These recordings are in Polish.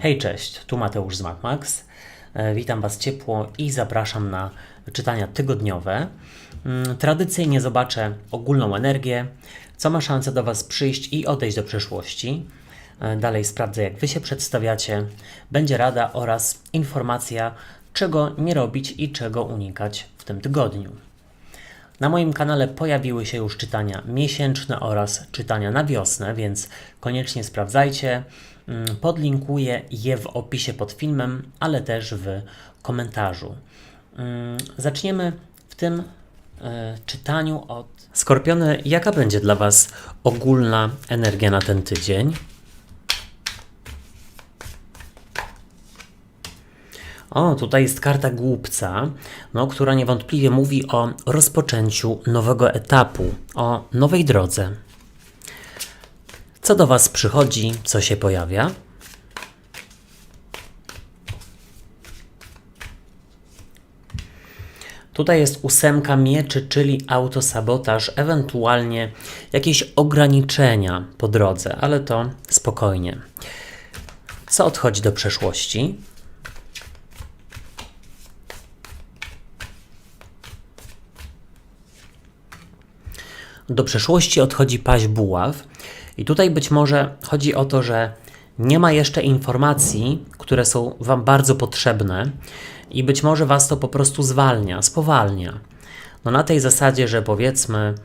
Hej, cześć, tu Mateusz z MacMax. Witam Was ciepło i zapraszam na czytania tygodniowe. Tradycyjnie zobaczę ogólną energię, co ma szansę do Was przyjść i odejść do przeszłości. Dalej sprawdzę, jak Wy się przedstawiacie. Będzie rada oraz informacja, czego nie robić i czego unikać w tym tygodniu. Na moim kanale pojawiły się już czytania miesięczne oraz czytania na wiosnę, więc koniecznie sprawdzajcie. Podlinkuję je w opisie pod filmem, ale też w komentarzu. Zaczniemy w tym czytaniu od Skorpiony. Jaka będzie dla Was ogólna energia na ten tydzień? O, tutaj jest karta Głupca, która niewątpliwie mówi o rozpoczęciu nowego etapu, o nowej drodze. Co do Was przychodzi, co się pojawia? Tutaj jest 8 mieczy, czyli autosabotaż, ewentualnie jakieś ograniczenia po drodze, ale to spokojnie. Co odchodzi do przeszłości? Do przeszłości odchodzi paź buław i tutaj być może chodzi o to, że nie ma jeszcze informacji, które są Wam bardzo potrzebne i być może Was to po prostu zwalnia, spowalnia. Na tej zasadzie, że powiedzmy,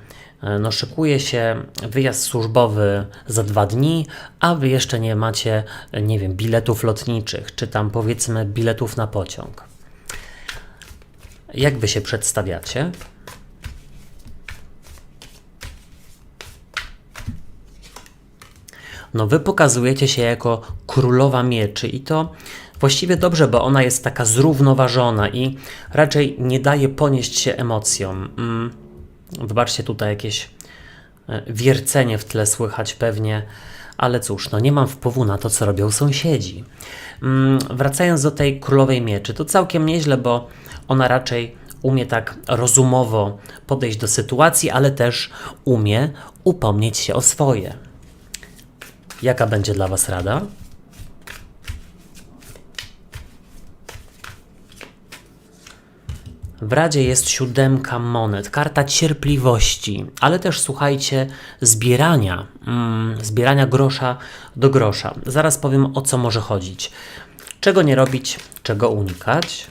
szykuje się wyjazd służbowy za 2 dni, a Wy jeszcze nie macie, biletów lotniczych, czy tam powiedzmy biletów na pociąg. Jak Wy się przedstawiacie? Wy pokazujecie się jako królowa mieczy i to właściwie dobrze, bo ona jest taka zrównoważona i raczej nie daje ponieść się emocjom. Wybaczcie, tutaj jakieś wiercenie w tle słychać pewnie, ale cóż, nie mam wpływu na to, co robią sąsiedzi. Wracając do tej królowej mieczy, to całkiem nieźle, bo ona raczej umie tak rozumowo podejść do sytuacji, ale też umie upomnieć się o swoje. Jaka będzie dla Was rada? W Radzie jest 7 monet, karta cierpliwości, ale też słuchajcie, zbierania grosza do grosza. Zaraz powiem, o co może chodzić. Czego nie robić, czego unikać.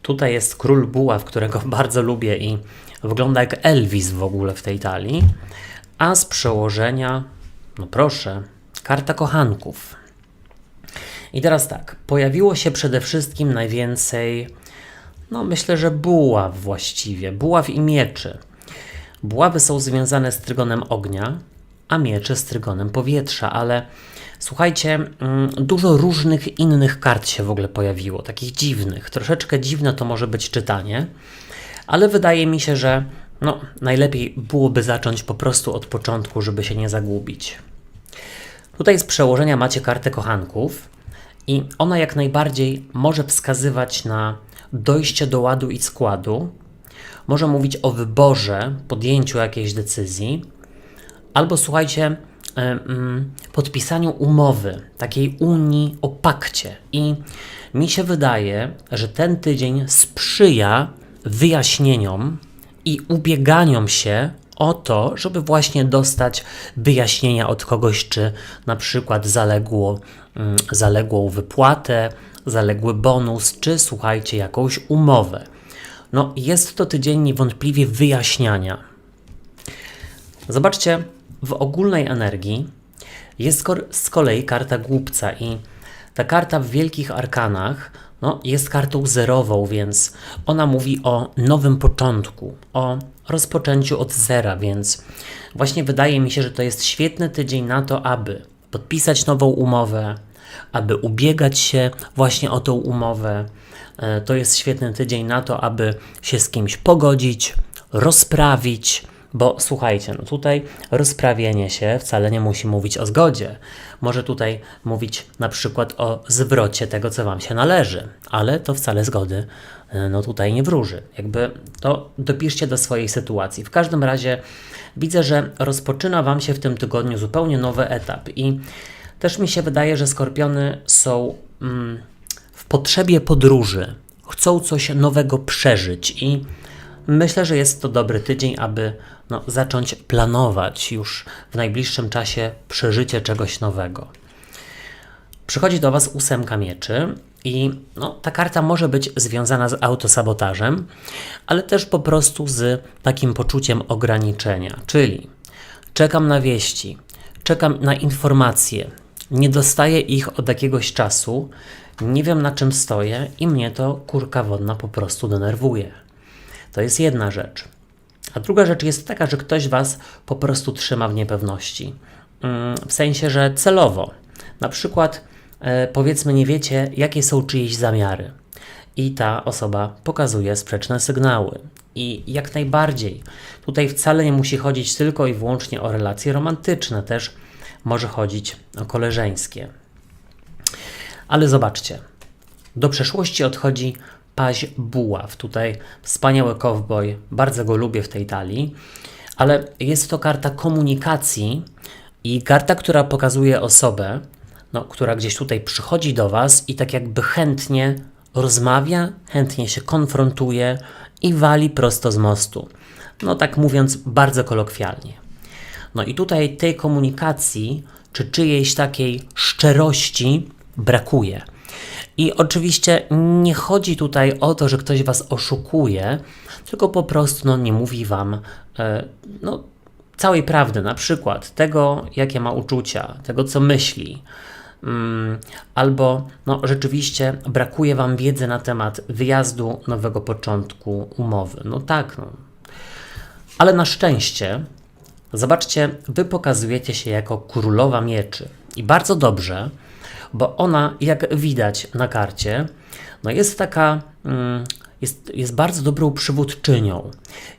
Tutaj jest król buław, którego bardzo lubię i wygląda jak Elvis w ogóle w tej talii. A z przełożenia, proszę, karta kochanków. I teraz tak, pojawiło się przede wszystkim najwięcej, myślę, że buław właściwie, buław i mieczy. Buławy są związane z trygonem ognia, a miecze z trygonem powietrza, ale słuchajcie, dużo różnych innych kart się w ogóle pojawiło, takich dziwnych. Troszeczkę dziwne to może być czytanie, ale wydaje mi się, że najlepiej byłoby zacząć po prostu od początku, żeby się nie zagubić. Tutaj z przełożenia macie kartę kochanków i ona jak najbardziej może wskazywać na dojście do ładu i składu, może mówić o wyborze, podjęciu jakiejś decyzji, albo słuchajcie, podpisaniu umowy, takiej unii o pakcie. I mi się wydaje, że ten tydzień sprzyja wyjaśnieniom i ubieganiom się o to, żeby właśnie dostać wyjaśnienia od kogoś, czy na przykład zaległą wypłatę, zaległy bonus, czy słuchajcie, jakąś umowę. Jest to tydzień niewątpliwie wyjaśniania. Zobaczcie, w ogólnej energii jest z kolei karta Głupca i ta karta w wielkich arkanach jest kartą zerową, więc ona mówi o nowym początku, o rozpoczęciu od zera, więc właśnie wydaje mi się, że to jest świetny tydzień na to, aby podpisać nową umowę, aby ubiegać się właśnie o tą umowę. To jest świetny tydzień na to, aby się z kimś pogodzić, rozprawić, Bo słuchajcie, no tutaj rozprawienie się wcale nie musi mówić o zgodzie. Może tutaj mówić na przykład o zwrocie tego, co Wam się należy, ale to wcale zgody no tutaj nie wróży. Jakby to dopiszcie do swojej sytuacji. W każdym razie widzę, że rozpoczyna Wam się w tym tygodniu zupełnie nowy etap i też mi się wydaje, że Skorpiony są w potrzebie podróży. Chcą coś nowego przeżyć i myślę, że jest to dobry tydzień, aby zacząć planować już w najbliższym czasie przeżycie czegoś nowego. Przychodzi do Was 8 mieczy i ta karta może być związana z autosabotażem, ale też po prostu z takim poczuciem ograniczenia, czyli czekam na wieści, czekam na informacje, nie dostaję ich od jakiegoś czasu, nie wiem na czym stoję i mnie to kurka wodna po prostu denerwuje. To jest jedna rzecz. A druga rzecz jest taka, że ktoś Was po prostu trzyma w niepewności. W sensie, że celowo. Na przykład powiedzmy nie wiecie, jakie są czyjeś zamiary. I ta osoba pokazuje sprzeczne sygnały. I jak najbardziej. Tutaj wcale nie musi chodzić tylko i wyłącznie o relacje romantyczne. Też może chodzić o koleżeńskie. Ale zobaczcie. Do przeszłości odchodzi Paź buław. Tutaj wspaniały cowboy, bardzo go lubię w tej talii, ale jest to karta komunikacji i karta, która pokazuje osobę, która gdzieś tutaj przychodzi do Was i tak jakby chętnie rozmawia, chętnie się konfrontuje i wali prosto z mostu. Tak mówiąc bardzo kolokwialnie. I tutaj tej komunikacji, czy czyjejś takiej szczerości brakuje. I oczywiście nie chodzi tutaj o to, że ktoś Was oszukuje, tylko po prostu nie mówi Wam całej prawdy, na przykład tego, jakie ma uczucia, tego, co myśli. Albo rzeczywiście brakuje Wam wiedzy na temat wyjazdu, nowego początku, umowy. Ale na szczęście, zobaczcie, Wy pokazujecie się jako królowa mieczy. I bardzo dobrze, bo ona, jak widać na karcie, jest taka, jest bardzo dobrą przywódczynią.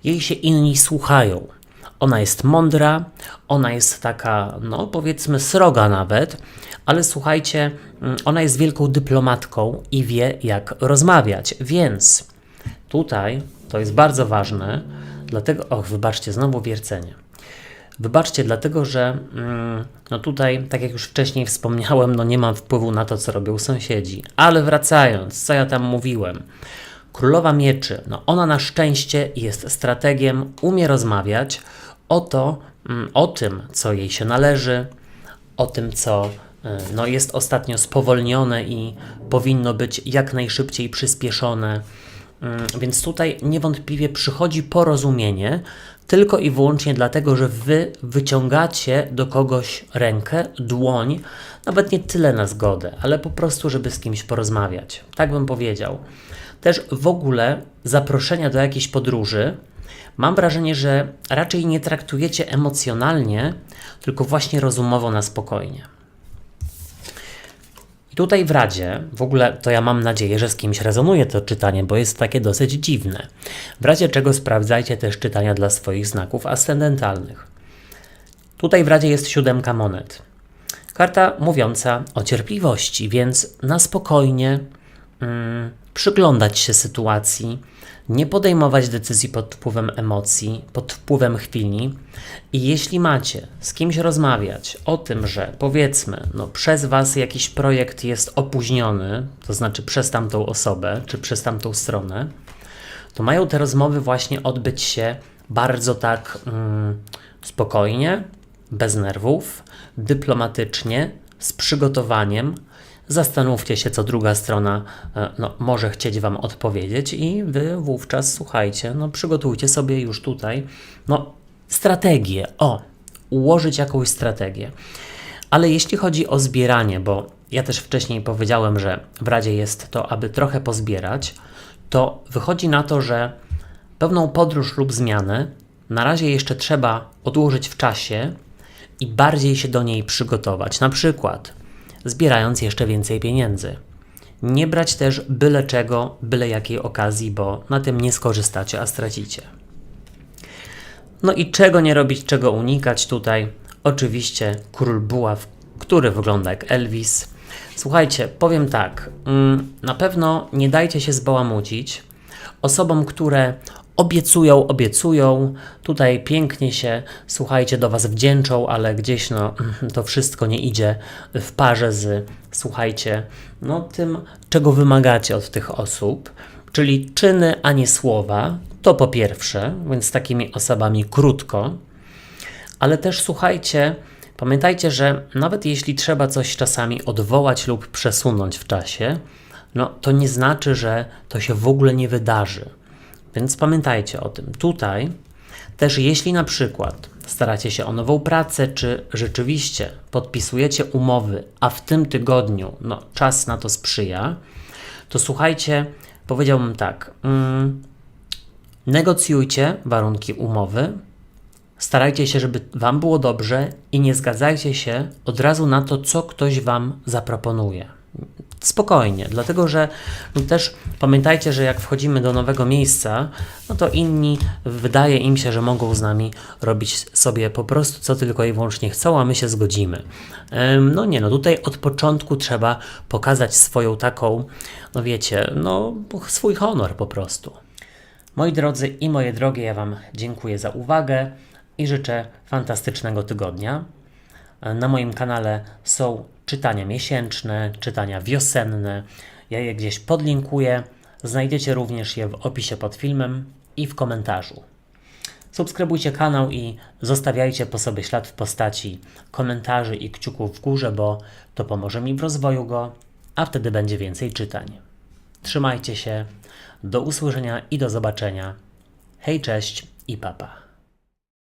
Jej się inni słuchają. Ona jest mądra, ona jest taka, powiedzmy sroga nawet, ale słuchajcie, ona jest wielką dyplomatką i wie, jak rozmawiać, więc tutaj to jest bardzo ważne, dlatego, wybaczcie, znowu wiercenie. Wybaczcie, dlatego że tutaj, tak jak już wcześniej wspomniałem, nie mam wpływu na to, co robią sąsiedzi. Ale wracając, co ja tam mówiłem. Królowa mieczy, ona na szczęście jest strategiem, umie rozmawiać o tym, co jej się należy, o tym, co jest ostatnio spowolnione i powinno być jak najszybciej przyspieszone. Więc tutaj niewątpliwie przychodzi porozumienie, tylko i wyłącznie dlatego, że Wy wyciągacie do kogoś rękę, dłoń, nawet nie tyle na zgodę, ale po prostu, żeby z kimś porozmawiać. Tak bym powiedział. Też w ogóle zaproszenia do jakiejś podróży, mam wrażenie, że raczej nie traktujecie emocjonalnie, tylko właśnie rozumowo na spokojnie. Tutaj w Radzie, w ogóle to ja mam nadzieję, że z kimś rezonuje to czytanie, bo jest takie dosyć dziwne. W razie czego sprawdzajcie też czytania dla swoich znaków ascendentalnych. Tutaj w Radzie jest 7 monet. Karta mówiąca o cierpliwości, więc na spokojnie przyglądać się sytuacji, nie podejmować decyzji pod wpływem emocji, pod wpływem chwili i jeśli macie z kimś rozmawiać o tym, że powiedzmy, przez Was jakiś projekt jest opóźniony, to znaczy przez tamtą osobę, czy przez tamtą stronę, to mają te rozmowy właśnie odbyć się bardzo tak spokojnie, bez nerwów, dyplomatycznie, z przygotowaniem. Zastanówcie się, co druga strona może chcieć Wam odpowiedzieć i Wy wówczas, słuchajcie, przygotujcie sobie już tutaj strategię, ułożyć jakąś strategię. Ale jeśli chodzi o zbieranie, bo ja też wcześniej powiedziałem, że w Radzie jest to, aby trochę pozbierać, to wychodzi na to, że pewną podróż lub zmianę na razie jeszcze trzeba odłożyć w czasie i bardziej się do niej przygotować. Na przykład zbierając jeszcze więcej pieniędzy. Nie brać też byle czego, byle jakiej okazji, bo na tym nie skorzystacie, a stracicie. No i czego nie robić, czego unikać tutaj? Oczywiście król buław, który wygląda jak Elvis. Słuchajcie, powiem tak, na pewno nie dajcie się zbałamucić osobom, które obiecują, tutaj pięknie się, słuchajcie, do Was wdzięczą, ale gdzieś to wszystko nie idzie w parze z, słuchajcie, tym, czego wymagacie od tych osób, czyli czyny, a nie słowa, to po pierwsze, więc z takimi osobami krótko, ale też słuchajcie, pamiętajcie, że nawet jeśli trzeba coś czasami odwołać lub przesunąć w czasie, to nie znaczy, że to się w ogóle nie wydarzy. Więc pamiętajcie o tym. Tutaj też jeśli na przykład staracie się o nową pracę, czy rzeczywiście podpisujecie umowy, a w tym tygodniu czas na to sprzyja, to słuchajcie, powiedziałbym tak, negocjujcie warunki umowy, starajcie się, żeby Wam było dobrze i nie zgadzajcie się od razu na to, co ktoś Wam zaproponuje. Spokojnie, dlatego że też pamiętajcie, że jak wchodzimy do nowego miejsca, to inni wydaje im się, że mogą z nami robić sobie po prostu co tylko i wyłącznie chcą, a my się zgodzimy. Tutaj od początku trzeba pokazać swoją taką, wiecie, swój honor po prostu. Moi drodzy i moje drogie, ja Wam dziękuję za uwagę i życzę fantastycznego tygodnia. Na moim kanale są czytania miesięczne, czytania wiosenne. Ja je gdzieś podlinkuję. Znajdziecie również je w opisie pod filmem i w komentarzu. Subskrybujcie kanał i zostawiajcie po sobie ślad w postaci komentarzy i kciuków w górze, bo to pomoże mi w rozwoju go, a wtedy będzie więcej czytań. Trzymajcie się, do usłyszenia i do zobaczenia. Hej, cześć i papa.